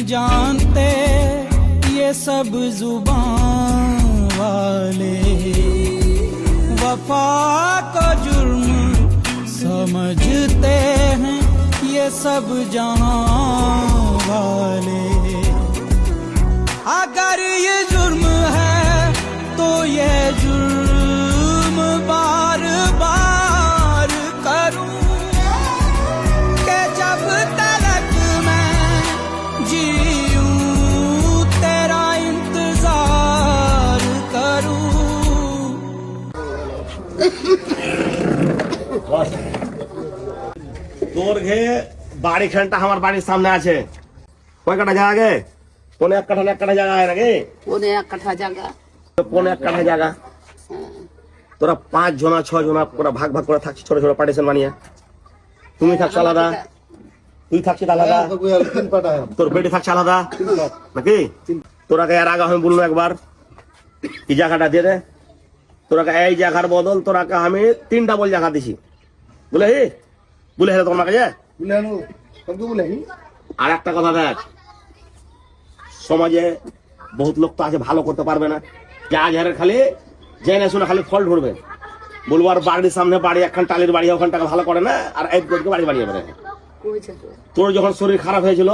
जानते ये सब जुबान वाले, वफा को जुर्म समझते हैं ये सब जहां वाले। अगर ये जुर्म है तो ये जुर्म बार बार करूं कि जब तक मैं जीऊं तेरा इंतजार करूं। তোর ঘে বাড়ি খানটা আমার বাড়ির সামনে আছে, কয় কাঠা জায়গা গে? পনে এক কাঠা না এক কাঠা জায়গা হয় নাকি? পনে এক কাঠা জায়গা। পনে এক কাঠা জায়গা। তোরা 5 জনা 6 জনা পুরো ভাগ ভাগ করে থাকছিস, ছোট ছোট পার্টিশন বানিয়ে। তুমি থাকছ আলাদা, তুই থাকছিস আলাদা, তোর বেটি থাকছে আলাদা নাকি? তোরাকে এর আগে আমি বললো একবার কি জায়গাটা দিয়ে দে, তোরাকে এই জায়গার বদল তোরাকে আমি 3 ডাবল জায়গা দিছি। বলে হে বলে হে তোমার কাছে আর একটা কথা দেখ, সমাজে বহুত লোক তো আছে ভালো করতে পারবে না, যা ঝাড়ের খালি জেনে শুনে খালি ফল ধরবে, বলবো আর বাড়ির সামনে বাড়ি একখান টালির বাড়ি ওখান টাকা ভালো করে না আর এক কোটি বাড়ি বানিয়ে বেড়ে। তোর যখন শরীর খারাপ হয়েছিল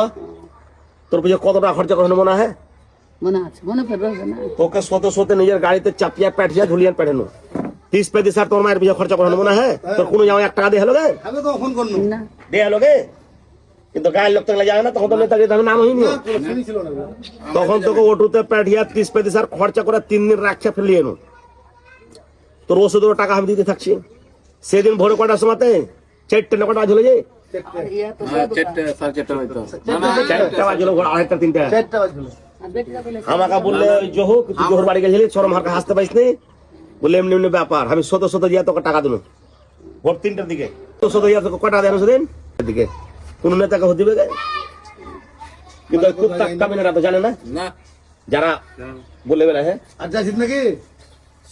তোর পিছনে কত টাকা খরচা করানো মনে হয়? মনে আছে, মনে পড়বে না? তোকে শত শত নিজের গাড়িতে চাপিয়া পেটিয়া ঝুলিয়ান পেটানো 30-35 হাজার তোর মায়ের পিছনে খরচা করানো মনে হয়? তোর কোনো জামাই 1 টাকা দিয়ে হলো গে না, দিয়ে হলো গে? কিন্তু গায়ের লোক থাকলে যায় না, তখন তো নেতাকে নাম হয়নি, তখন তোকে ওটুতে পেটিয়া 30-35 হাজার খরচা করে 3 দিন রাখছে ফেলিয়ে এনো। তোর ওষুধের টাকা আমি দিতে থাকছি, সেদিন ভোরে কটার সময়তে 4টে না কটা ঝুলে যায়, 4টা বাজলো, 2:30-3টা আমাকে বললে জহুক তুই জোহর বাড়ি গেছিলি সরম হারকে হাসতে পারিস নি, বলে এমনি এমনি ব্যাপার, আমি শত শত দিয়ে তোকে টাকা দিল ভোর 3টার দিকে, তো শত দিয়ে তোকে কটা দেন সেদিন দিকে কোন নেতাকে হতে দিবে? কিন্তু কুত্তা মেনেরা তো জানে না, যারা বলে বেড়া হ্যাঁ নাকি।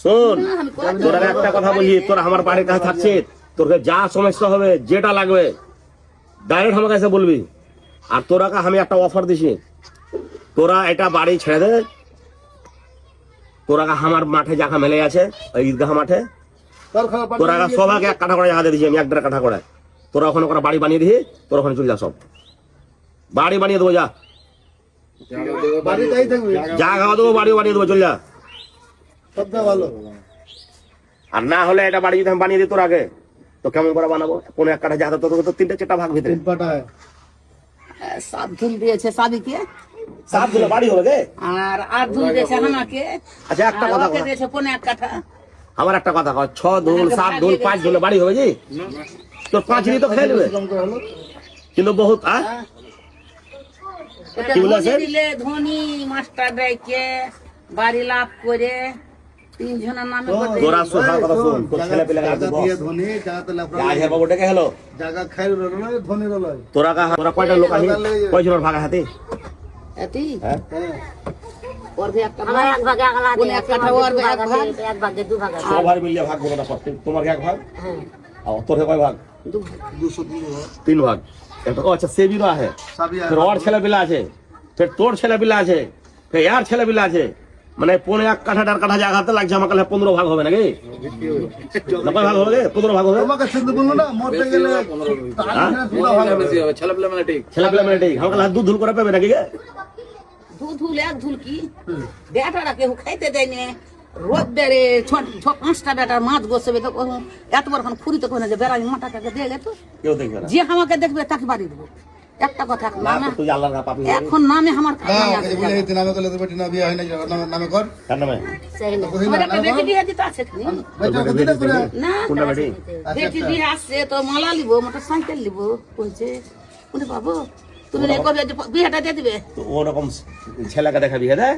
শোন তোরা একটা কথা বলি, তোরা আমার বাড়ির কাছে থাকছিস, তোকে যা সমস্যা হবে যেটা লাগবে ডাইরেক্ট আমার কাছে বলবি। আর তোরা আমি একটা অফার দিছি, তোরা এটা বাড়ি ছেড়ে দে, তোরা আমার মাঠে জায়গা মেলে আছে ওই ঈদগাহ মাঠে, তোরা সবাইকে 1 কাঠা করে জায়গা দিয়ে দিছি আমি, 1.5 কাঠা করে, তোরা ওখানে করে বাড়ি বানিয়ে দিই, তোরা ওখানে চলে যা, সব বাড়ি বানিয়ে দেবো, যা জায়গা দেবো, বাড়িও বানিয়ে দেবো, চল যা। আর না হলে এটা বাড়ি যদি আমি বানিয়ে দিই তোর আগে, তো কেমন করে বানাবো? 1 কাঠা জায়গা তো 3-4টা ভাগ ভিতরে 7 ধুল দিয়েছে সাবিকে, 7 ধুলে বাড়ি হলো গে, আর 8 ধুল দিয়েছে আমাকে। আচ্ছা একটা কথা দিয়েছে পনে 1 কাঠা। আমার একটা কথা কয়, 6 ধুল 7 ধুল 5 ধুলে বাড়ি হবে জি? তোর 5 তো খেয়ে নেবে, কিন্তু বহুত কি বলেছে দিলে ধনী মাস্টার ডাইকে বাড়ি লাভ করে 3 জনের নামে তোরা সোজা কথা শুন, তোর ছেলে পেলে বাবুটাকে হলো তোরা কয়টা লোক আহি কয়জনের ভাগা হাতে এতি হ্যাঁ সবার মিলিয়ে ভাগ বলো না, তোমার 1 ভাগ আর তোর কয় ভাগ? 3 ভাগ। আচ্ছা সেবিরও আছে, ফের ওর ছেলে পিলা আছে, ফের তোর ছেলে পিলা আছে, ফের ইয়ার ছেলে পিলা আছে, মানে 1.5 কাঠা 1.5 কাঠা জায়গাতে লাগছে আমার কাছে 15 ভাগ হবে নাকি? কয় ভাগ হবে? 15 ভাগ হবে। ছেলে পিলা মানে ঠিক আমার কাছে 2 ধুল করে পাবে নাকি? 2 ধুল 1 ধুল কি বেটারা কেউ খাইতে দেয়নি, রোদ বেড়ে 5টা বেটার মাছ বসবে, তো এত বড় ফুরি তো কোনে যে বেড়াই মাটাটাকে দিয়ে গেতো, কেউ দেখবে না, যে আমাকে দেখবে তাকে বাড়ি দেবো। একটা কথা এখন নামে আমার বেটি বিয়ে আসছে তো মালা লিবো, মোটর সাইকেল লিবো, বলছে বাবু তুমি বিয়েটা দিয়ে দিবে, ওরকম ছেলেকে দেখা বিয়ে দেয়,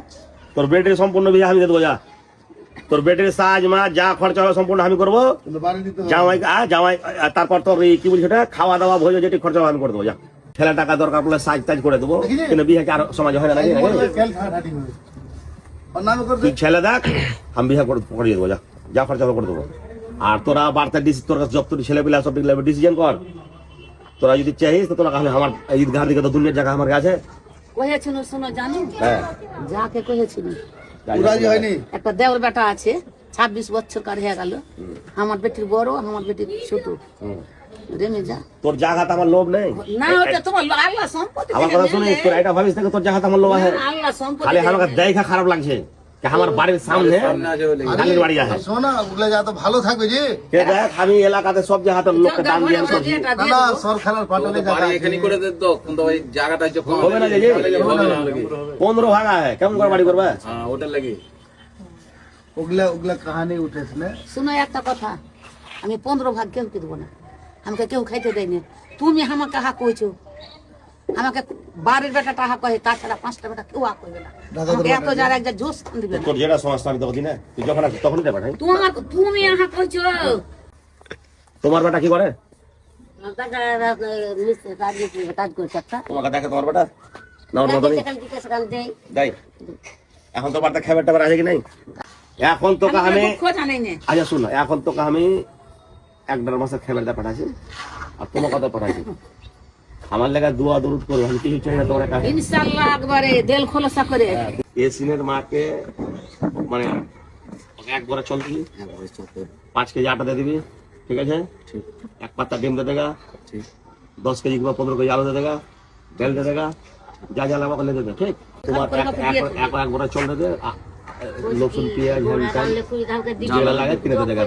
তোর বেটির সম্পূর্ণ বিয়ে আমি দিয়ে দেবো, যা তোর বেটির সাজ মা যা খরচা হবে সম্পূর্ণ আমি করবো, জামাই জামাই তারপর তোর কি বলছি ওটা খাওয়া দাওয়া ভোজ যেটি খরচা আমি করে দেবো, যা ছেলে টাকা দরকার পড়লে সাজ তাজ করে দেবো, কিন্তু বিয়ে কি আর সমাজে হয় না নাকি? তুই ছেলে দেখ আমি বিয়ে করিয়ে দেবো, যা যা খরচা করে দেবো। আর তোরা বার্তা তোর কাছে যত ছেলে পিলা সব ডিসিশন কর, তোরা যদি চাইস তো তোরা আমার ঈদগাহ দিকে তো দুনিয়ার জায়গা আমার কাছে, কহেছিল শোনো জানো হ্যাঁ যাকে কহেছিল রাজি হয়নি একটা দেওর বেটা আছে 26 বছর কার হয়ে গেল আমার বেটির বড় আমার বেটির ছোট রেমে যা তোর জায়গাতে আমার লোভ নেই না ওটা তোমার আল্লাহ সম্পত্তি আমার কথা শুনে তোর এটা ভাবিস না তোর জায়গাতে আমার লোভ আছে আল্লাহ সম্পত্তি খালি আমাকে দেখা খারাপ লাগছে যে আমার বাড়ির সামনে খালির বাড়ি আছে শোনা ওগুলা যা তো ভালো থাকবে যে কে দেখ আমি এলাকাতে সব জায়গাতে লোককে দান দিয়ে করছি না না সরকারের পাটনে জায়গা এখানে করে দে তো কিন্তু ওই জায়গাটা যখন হবে না যে 15 ভাগা है কেমন করে বাড়ি করবে হ্যাঁ ওটার লাগি ওগুলা ওগুলা কাহিনী উঠেছিল শুনো একটা কথা আমি 15 ভাগ কেউ দেবো না আমাকে কেউ খাইতে দেয়নি তুমি আমাকে হাক কইছো আমাকে বাড়ির বেটাটা হাক কহে তাছাড়া 5টা বেটা কেউ হাক কইবে না আমাকে এত যারা একটা জোশ দিবে না তোর যেটা সমস্যা আমি তোকে দিই না তুই যখন আসিস তখনই দেবে ভাই তুমি হাক কইছো তোমার বেটা কি করে টাকা কাজ করছে একটা তোমাকে দেখে তোমার বেটা না ওর মতো নেই সেখান দেই যাই এখন তোর বাড়িতে খাবার টাবার আছে কি নাই এখন তোকে আমি খোঁজ আনাই নে আচ্ছা শুনো এখন তোকে আমি 1.5 মাসের খাবার দা পাঠাচ্ছি আর তোমার কথা পাঠাচ্ছি আমার লেগে দোয়া দরুদ করো আমি কিছু চাই না তোমার কাছে ইনশাআল্লাহ একবারে দিল খোলসা করে এই সিনের মাকে মানে ওকে একবারে চল দিবি 5 কেজি আটা দিয়ে দিবি ঠিক আছে ঠিক এক পাতা ডিম দে দেगा ঠিক 10 কেজি কিংবা 15 কেজি আলু দে দেगा তেল দে দেगा যা যা লাগবে ले दे ठीक তোমার একবারে চল দে লসুন পেঁয়াজ হ্যাঁ যেটা লাগে কিনে দে দেगा